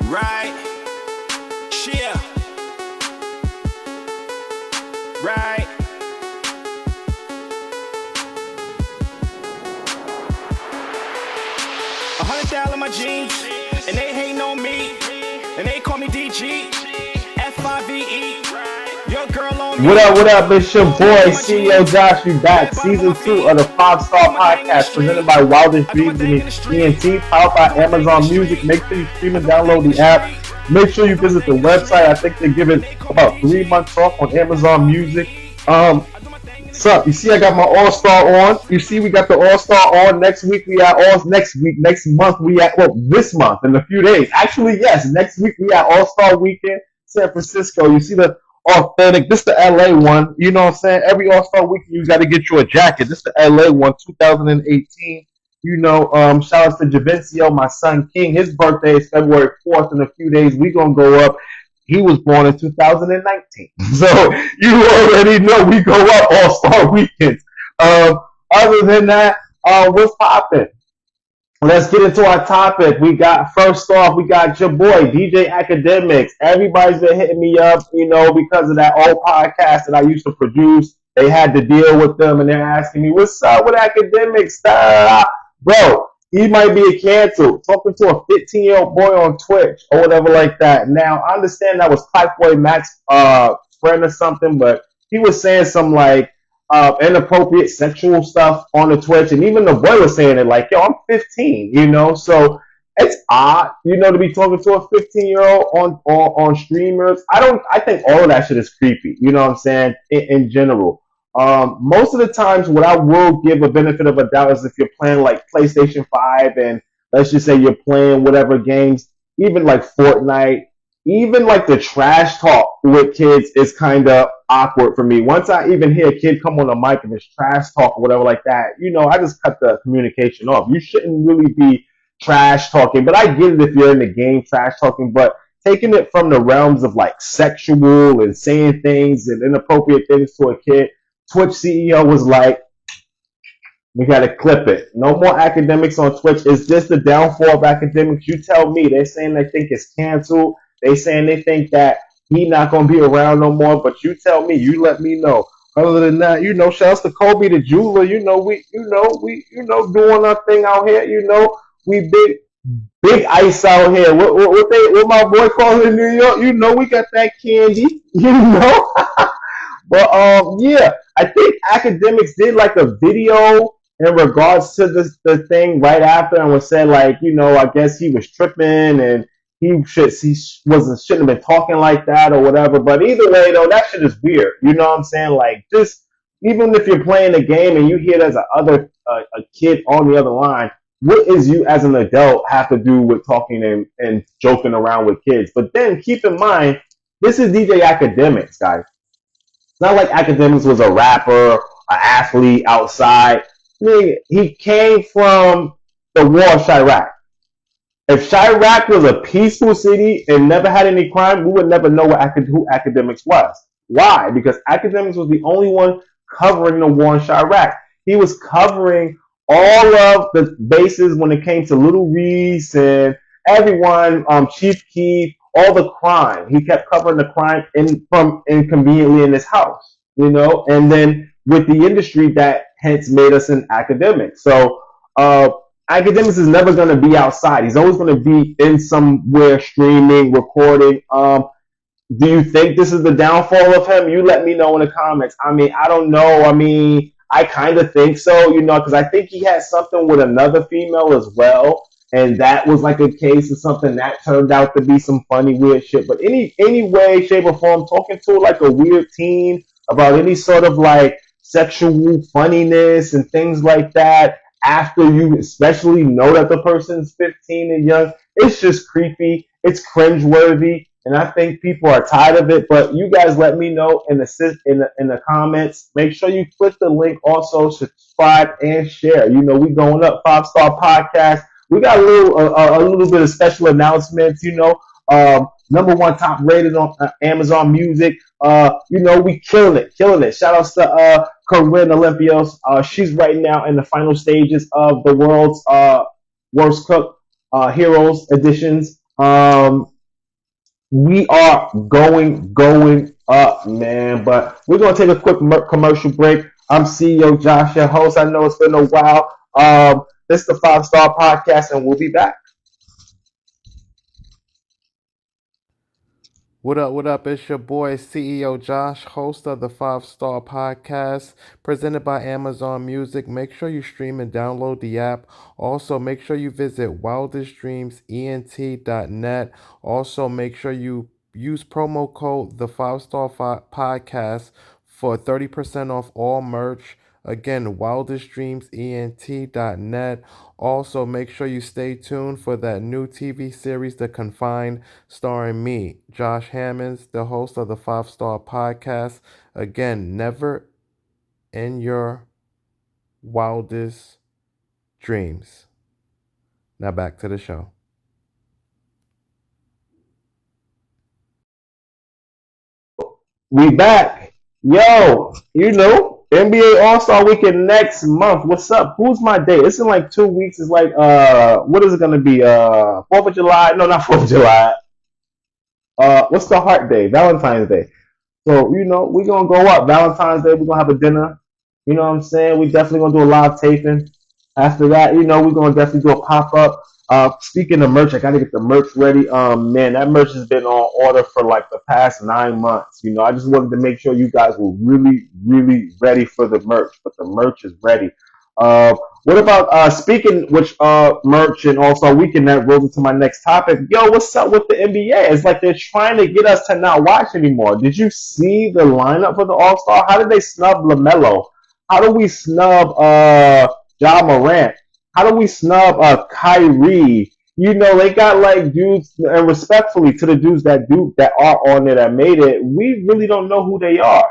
Right. Yeah. Right. $100 in my jeans, and they hating on me, and they call me DG, FIVE. Your girl on me. What up? It's your boy, CEO Josh. We back. Season 2 of the 5-Star Podcast presented by Wildest Dreams and ENT, powered by Amazon Music. Make sure you stream and download the app. Make sure you visit the website. I think they're giving about 3 months off on Amazon Music. What's up? You see I got my All-Star on. You see we got the All-Star on. Next week we at next month we at, this month in a few days. Actually, yes, next week we at All-Star Weekend, San Francisco. You see the authentic. This the LA one. You know what I'm saying? Every All-Star Weekend you got to get you a jacket. This the LA one, 2018. Shout out to Javencio, my son King. His birthday is February 4th. In a few days we gonna go up. He was born in 2019. So you already know we go up All-Star Weekends. Other than that, what's popping? Let's get into our topic. First off, we got your boy, DJ Academics. Everybody's been hitting me up, because of that old podcast that I used to produce. They had to deal with them, and they're asking me, what's up with Academics? Bro, he might be canceled. Talking to a 15-year-old boy on Twitch or whatever like that. Now, I understand that was Pipeboy Matt's friend or something, but he was saying some, inappropriate sexual stuff on the Twitch, and even the boy was saying it like, yo, I'm 15, so it's odd, to be talking to a 15-year-old on streamers. I think all of that shit is creepy, you know what I'm saying, in general. Most of the times what I will give a benefit of a doubt is if you're playing like PlayStation 5 and let's just say you're playing whatever games, even like Fortnite, even like the trash talk with kids is kind of awkward for me. Once I even hear a kid come on the mic and it's trash talk or whatever like that, I just cut the communication off. You shouldn't really be trash talking, but I get it if you're in the game trash talking, but taking it from the realms of like sexual and saying things and inappropriate things to a kid, Twitch CEO was like, we got to clip it. No more Academics on Twitch. Is this the downfall of Academics? You tell me. They're saying they think it's canceled. They saying they think that he not going to be around no more, but you tell me. You let me know. Other than that, shouts to Kobe the jeweler. We doing our thing out here. We big ice out here. What my boy calls it in New York? We got that candy. But yeah, I think Academics did like a video in regards to the thing right after, and was said like, I guess he was tripping and he shouldn't have been talking like that or whatever. But either way though, that shit is weird. You know what I'm saying? Like, just even if you're playing a game and you hear there's a kid on the other line, what is you as an adult have to do with talking and joking around with kids? But then keep in mind, this is DJ Academics, guys. It's not like Academics was a rapper, an athlete outside. He came from the war of Chirac. If Chirac was a peaceful city and never had any crime, we would never know who Academics was. Why? Because Academics was the only one covering the war in Chirac. He was covering all of the bases when it came to Little Reese and everyone, Chief Keef, all the crime. He kept covering the crime from inconveniently in his house, and then with the industry that hence made us an Academic. So Academics is never going to be outside. He's always going to be in somewhere streaming, recording. Do you think this is the downfall of him? You let me know in the comments. I don't know. I kind of think so, because I think he had something with another female as well. And that was like a case of something that turned out to be some funny, weird shit. But any way, shape, or form, talking to like a weird teen about any sort of like sexual funniness and things like that, after you especially know that the person's 15 and young, it's just creepy. It's cringeworthy. And I think people are tired of it. But you guys let me know in the comments. Make sure you click the link. Also, subscribe and share. We going up 5-Star Podcast. We got a little bit of special announcements, number one top rated on Amazon Music. We killing it. Shout outs to Corinne Olympios. She's right now in the final stages of the world's worst cook heroes editions. We are going up, man. But we're gonna take a quick commercial break. I'm CEO Josh, your host. I know it's been a while. This is the Five Star Podcast, and we'll be back. What up, what up? It's your boy CEO Josh, host of the Five Star Podcast, presented by Amazon Music. Make sure you stream and download the app. Also, make sure you visit wildestdreamsent.net. Also, make sure you use promo code the Five Star Podcast for 30% off all merch. Again, wildestdreamsent.net. Also, make sure you stay tuned for that new TV series, The Confined, starring me, Josh Hammonds, the host of the Five Star Podcast. Again, never in your wildest dreams. Now back to the show. We back. Yo, NBA All Star Weekend next month. What's up? Who's my day? It's in like 2 weeks. It's like what is it gonna be? 4th of July? No, not 4th of July. What's the Heart Day? Valentine's Day. So, we're gonna go up. Valentine's Day, we're gonna have a dinner. You know what I'm saying? We definitely gonna do a live taping. After that, we're gonna definitely do a pop up. Speaking of merch, I gotta get the merch ready. Man, that merch has been on order for like the past 9 months. I just wanted to make sure you guys were really, really ready for the merch, but the merch is ready. Uh, what about speaking which merch and also weekend that rolls into my next topic? Yo, what's up with the NBA? It's like they're trying to get us to not watch anymore. Did you see the lineup for the All Star? How did they snub Lamelo? How do we snub Ja Morant? How do we snub Kyrie? They got like dudes, and respectfully to the dudes that are on there that made it, we really don't know who they are.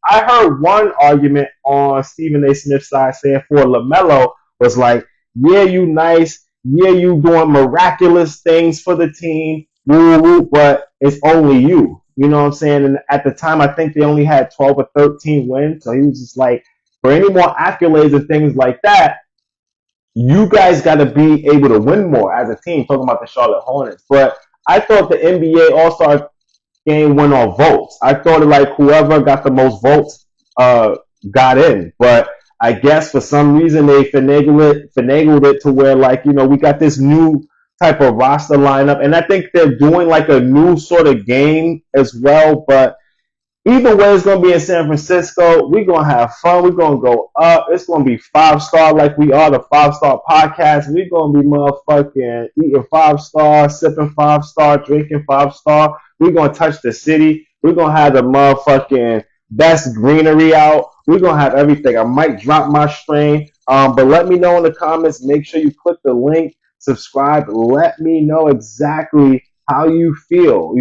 I heard one argument on Stephen A. Smith's side saying for LaMelo was like, yeah, you nice, yeah, you doing miraculous things for the team, woo, woo, but it's only you. You know what I'm saying? And at the time, I think they only had 12 or 13 wins. So he was just like, for any more accolades and things like that, you guys got to be able to win more as a team. Talking about the Charlotte Hornets. But I thought the NBA All Star game went on votes. I thought like whoever got the most votes got in. But I guess for some reason they finagled it to where like, we got this new type of roster lineup. And I think they're doing like a new sort of game as well. But either way, it's gonna be in San Francisco. We're gonna have fun. We're gonna go up. It's gonna be 5 star like we are the 5 Star Podcast. We're gonna be motherfucking eating 5 star, sipping 5 star, drinking 5 star. We're gonna touch the city. We're gonna have the motherfucking best greenery out. We're gonna have everything. I might drop my strain. But let me know in the comments. Make sure you click the link, subscribe. Let me know exactly how you feel,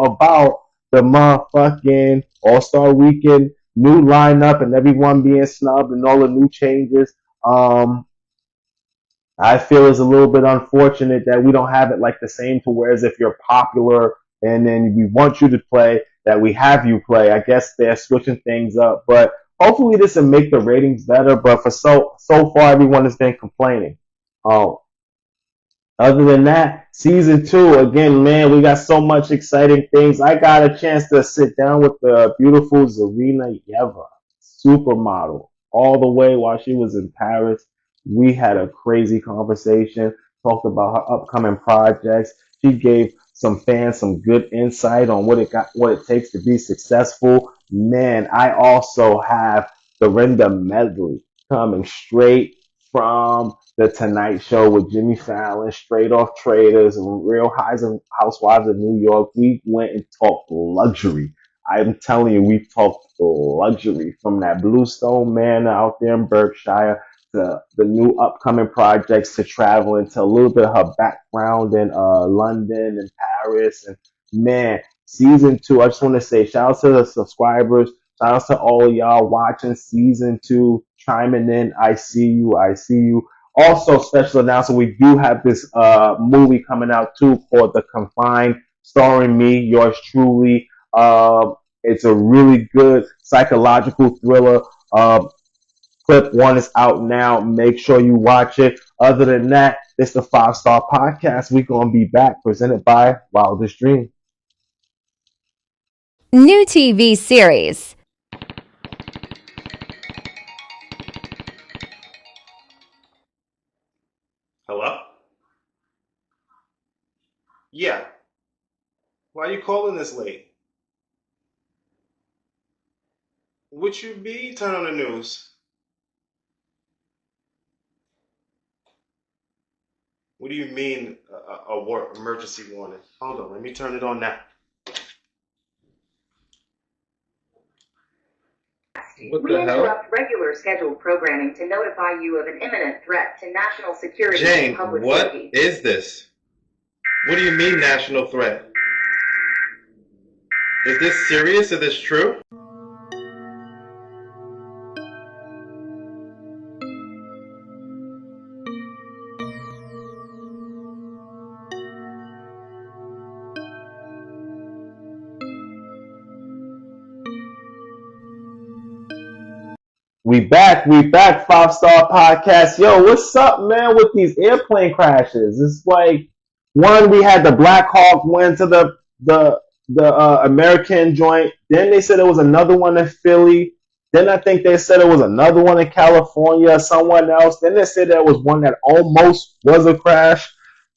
about the motherfucking All Star Weekend new lineup and everyone being snubbed and all the new changes. Um, I feel it's a little bit unfortunate that we don't have it like the same to whereas if you're popular and then we want you to play, that we have you play. I guess they're switching things up, but hopefully this will make the ratings better. But for so far, everyone has been complaining. Um, Other than that, season two, again, man, we got so much exciting things. I got a chance to sit down with the beautiful Zarina Yeva, supermodel, all the way while she was in Paris. We had a crazy conversation, talked about her upcoming projects. She gave some fans some good insight on what it takes to be successful. Man, I also have Dorinda Medley coming straight from the Tonight Show with Jimmy Fallon, Straight Off Traders, and Real Housewives of New York. We went and talked luxury. I'm telling you, we talked luxury from that Bluestone Manor out there in Berkshire to the new upcoming projects to traveling to a little bit of her background in London and Paris. And man, season two, I just want to say shout out to the subscribers. Shout out to all of y'all watching season two, chiming in. I see you. I see you. Also, special announcement: we do have this movie coming out too called The Confined, starring me, yours truly. It's a really good psychological thriller. Clip one is out now. Make sure you watch it. Other than that, It's the Five Star Podcast. We're gonna be back, presented by Wildest Dream. New TV series. Hello? Yeah. Why are you calling this late? What you be? Turn on the news. What do you mean a war emergency warning? Hold on, let me turn it on now. What We the hell? interrupt regular scheduled programming to notify you of an imminent threat to national security Jane, and public what safety. is this? What do you mean national threat? Is this serious? Is this true? We back, Five Star Podcast. Yo, what's up, man, with these airplane crashes? It's like, one, we had the Black Hawk went to the American joint. Then they said there was another one in Philly. Then I think they said there was another one in California, someone else. Then they said there was one that almost was a crash.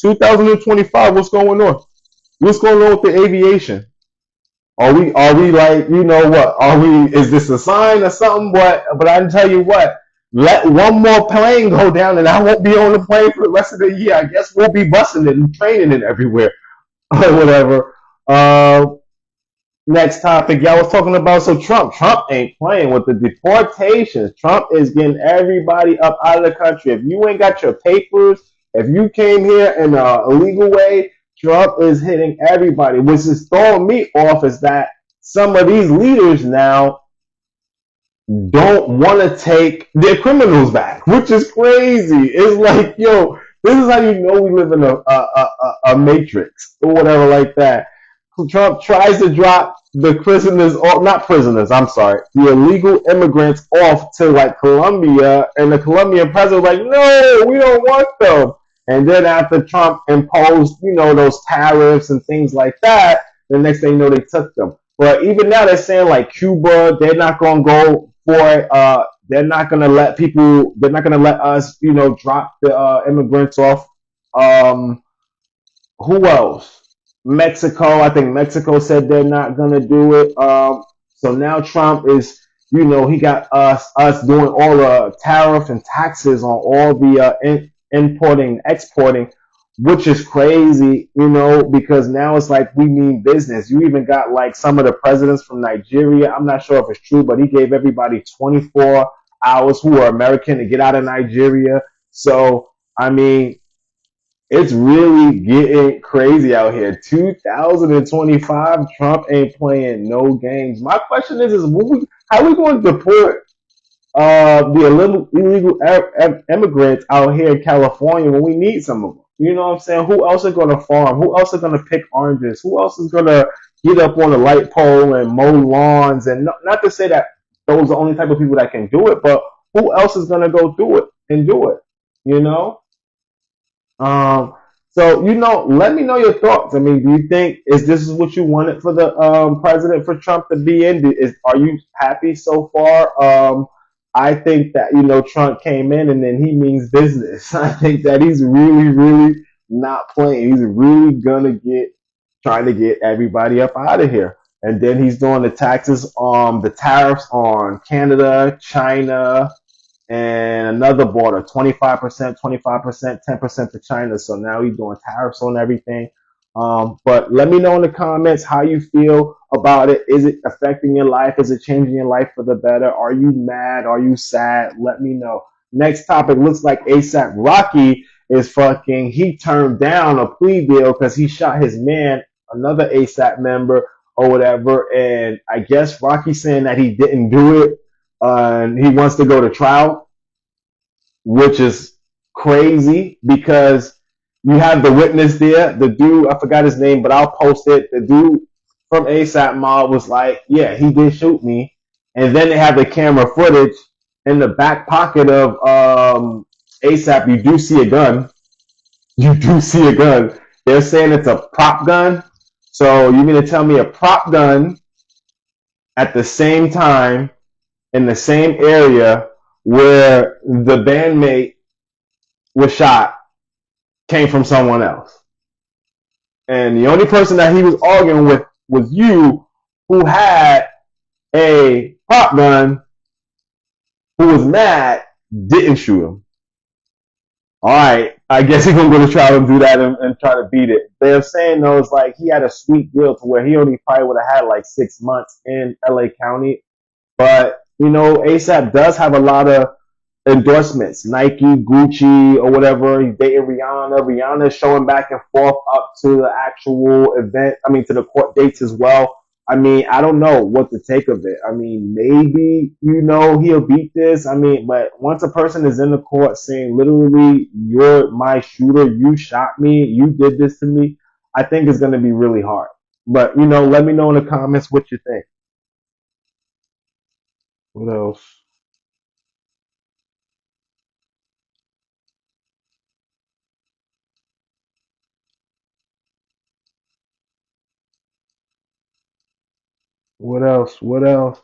2025, what's going on? What's going on with the aviation? Are we like, you know what? Is this a sign or something? But I can tell you what, let one more plane go down and I won't be on the plane for the rest of the year. I guess we'll be busting it and training it everywhere or whatever. Next topic, y'all was talking about, so Trump ain't playing with the deportations. Trump is getting everybody up out of the country. If you ain't got your papers, if you came here in an illegal way, Trump is hitting everybody. Which is throwing me off is that some of these leaders now don't want to take their criminals back, which is crazy. It's like, yo, this is how you know we live in a matrix or whatever like that. Trump tries to drop the prisoners, or not prisoners, I'm sorry, the illegal immigrants off to like Colombia, and the Colombian president was like, no, we don't want them. And then after Trump imposed, you know, those tariffs and things like that, the next thing you know, they took them. But even now they're saying like Cuba, they're not going to go for it. They're not going to let us, you know, drop the immigrants off. Who else? Mexico, I think Mexico said they're not going to do it. So now Trump is, you know, he got us doing all the tariff and taxes on all the importing, exporting, which is crazy, you know, because now it's like we mean business. You even got like some of the presidents from Nigeria. I'm not sure if it's true, but he gave everybody 24 hours who are American to get out of Nigeria. So, I mean, it's really getting crazy out here. 2025, Trump ain't playing no games. My question is how are we going to deport the illegal immigrants out here in California when we need some of them? You know what I'm saying? Who else is going to farm? Who else is going to pick oranges? Who else is going to get up on the light pole and mow lawns? And not to say that those are the only type of people that can do it, but who else is going to go through it and do it? You know? So, you know, let me know your thoughts. I mean, do you think this is what you wanted for the president, for Trump to be in? Are you happy so far? I think that, you know, Trump came in and then he means business. I think that he's really, really not playing. He's really gonna trying to get everybody up out of here. And then he's doing the taxes the tariffs on Canada, China, and another border, 25%, 10% to China. So now he's doing tariffs on everything. But let me know in the comments how you feel about it. Is it affecting your life? Is it changing your life for the better? Are you mad? Are you sad? Let me know. Next topic, looks like ASAP Rocky he turned down a plea deal because he shot his man, another ASAP member or whatever. And I guess Rocky's saying that he didn't do it. And he wants to go to trial, which is crazy because you have the witness there. The dude, I forgot his name, but I'll post it. The dude from ASAP Mob was like, yeah, he did shoot me. And then they have the camera footage in the back pocket of ASAP. You do see a gun. You do see a gun. They're saying it's a prop gun. So you mean to tell me a prop gun at the same time in the same area where the bandmate was shot came from someone else? And the only person that he was arguing with was you, who had a prop gun, who was mad, didn't shoot him. All right, I guess he's gonna try to do that and try to beat it. They're saying though, it's like he had a sweet deal to where he only probably would have had like 6 months in LA County. But ASAP does have a lot of endorsements, Nike, Gucci, or whatever. He's dating Rihanna. Rihanna's showing back and forth up to the actual event. I mean, to the court dates as well. I mean, I don't know what to take of it. I mean, maybe, he'll beat this. I mean, but once a person is in the court saying literally, you're my shooter, you shot me, you did this to me, I think it's going to be really hard. But, let me know in the comments what you think. What else? What else? What else?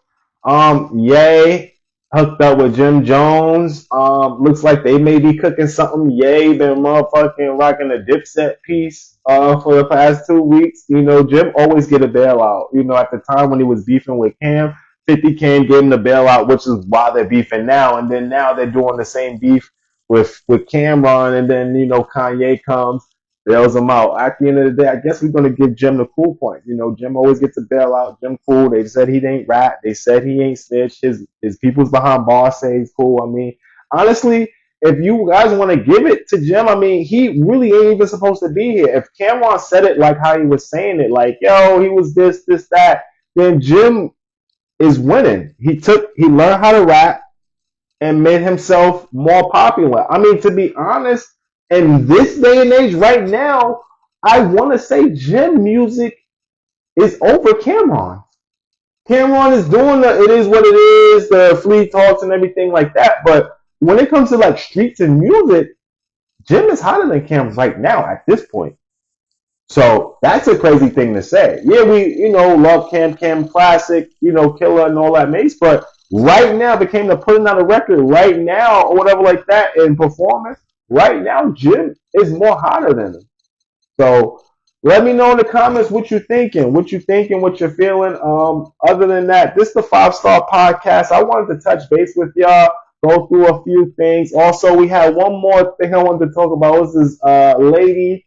Ye hooked up with Jim Jones. Looks like they may be cooking something. Ye been motherfucking rocking a Dipset piece for the past 2 weeks. Jim always get a bailout. At the time when he was beefing with Cam, 50 Cam gave him the bailout, which is why they're beefing now. And then now they're doing the same beef with Cameron, and then Kanye comes, bails him out. At the end of the day, I guess we're gonna give Jim the cool point. Jim always gets a bailout. Jim cool. They said he ain't rat. They said he ain't snitch. His people's behind bars say he's cool. I mean, honestly, if you guys want to give it to Jim, I mean, he really ain't even supposed to be here. If Cameron said it like how he was saying it, like, yo, he was this, that, then Jim is winning. He learned how to rap and made himself more popular. I mean, to be honest, in this day and age, right now, I want to say Jim music is over Cameron. Cameron is doing it is what it is, the flea talks and everything like that. But when it comes to like streets and music, Jim is hotter than Cameron right now at this point. So that's a crazy thing to say. Yeah, we, love Cam Classic, Killer and all that Mace, but right now became the putting out a record right now or whatever like that in performance. Right now, Jim is more hotter than him. So let me know in the comments what you're thinking, what you're feeling. Other than that, this is the 5-Star Podcast. I wanted to touch base with y'all, go through a few things. Also, we had one more thing I wanted to talk about. It was this lady.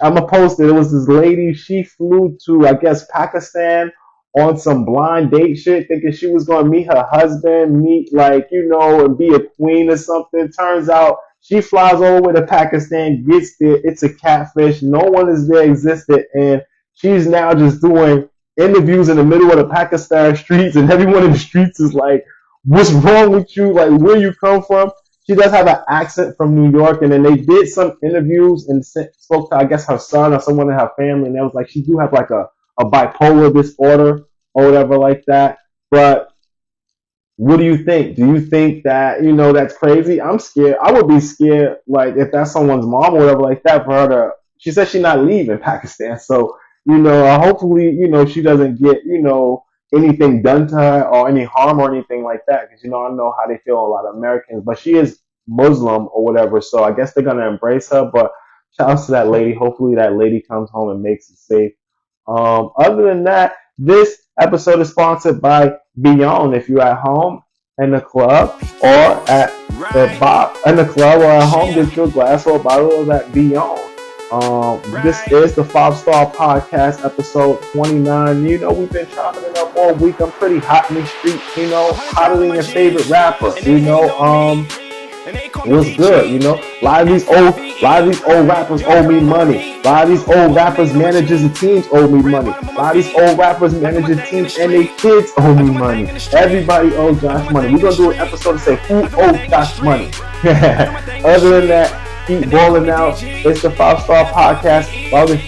I'm going to post it. It was this lady. She flew to, I guess, Pakistan on some blind date shit, thinking she was going to meet her husband, and be a queen or something. Turns out she flies all the way to Pakistan, gets there. It's a catfish. No one is there existed. And she's now just doing interviews in the middle of the Pakistan streets. And everyone in the streets is like, what's wrong with you? Like, where you come from? She does have an accent from New York. And then they did some interviews and spoke to, I guess, her son or someone in her family. And they was like, she do have like a bipolar disorder or whatever like that. But what do you think? Do you think that, that's crazy? I'm scared. I would be scared, like, if that's someone's mom or whatever like that, for her to, she said she's not leaving Pakistan. So, hopefully, she doesn't get, anything done to her or any harm or anything like that. Because, I know how they feel a lot of Americans. But she is Muslim or whatever. So I guess they're going to embrace her. But shout out to that lady. Hopefully that lady comes home and makes it safe. Other than that, this episode is sponsored by Beyond. If you're at home in the club or at the bar, in the club or at home, get you a glass or a bottle of that Beyond. This is the 5-Star Podcast, episode 29. We've been chopping it up all week. I'm pretty hot in the street, hotter than your favorite rapper, it was good, A lot of these old rappers owe me money. A lot of these old rappers, managers, and teams owe me money. A lot of these old rappers, managers, teams, and their kids owe me money. Everybody owes Josh money. We're gonna do an episode to say who owes Josh money. Other than that, keep balling out. It's the 5-Star Podcast. Wildest,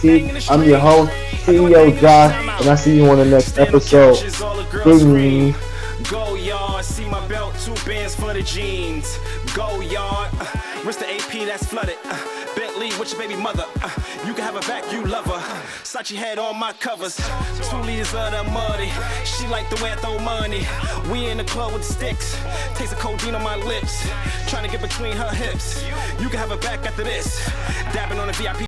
T. I'm your host, CEO Josh, and I'll see you on the next episode. Ding. Go yard, see my belt, 2 bands for the jeans. Go yard. Wrist the AP that's flooded. Bentley with your baby mother. You can have her back, you love her. Sachi head on my covers. 2 liters of the muddy. She like the way I throw money. We in the club with the sticks. Taste of codeine on my lips. Trying to get between her hips. You can have her back after this. Dabbing on the VIP.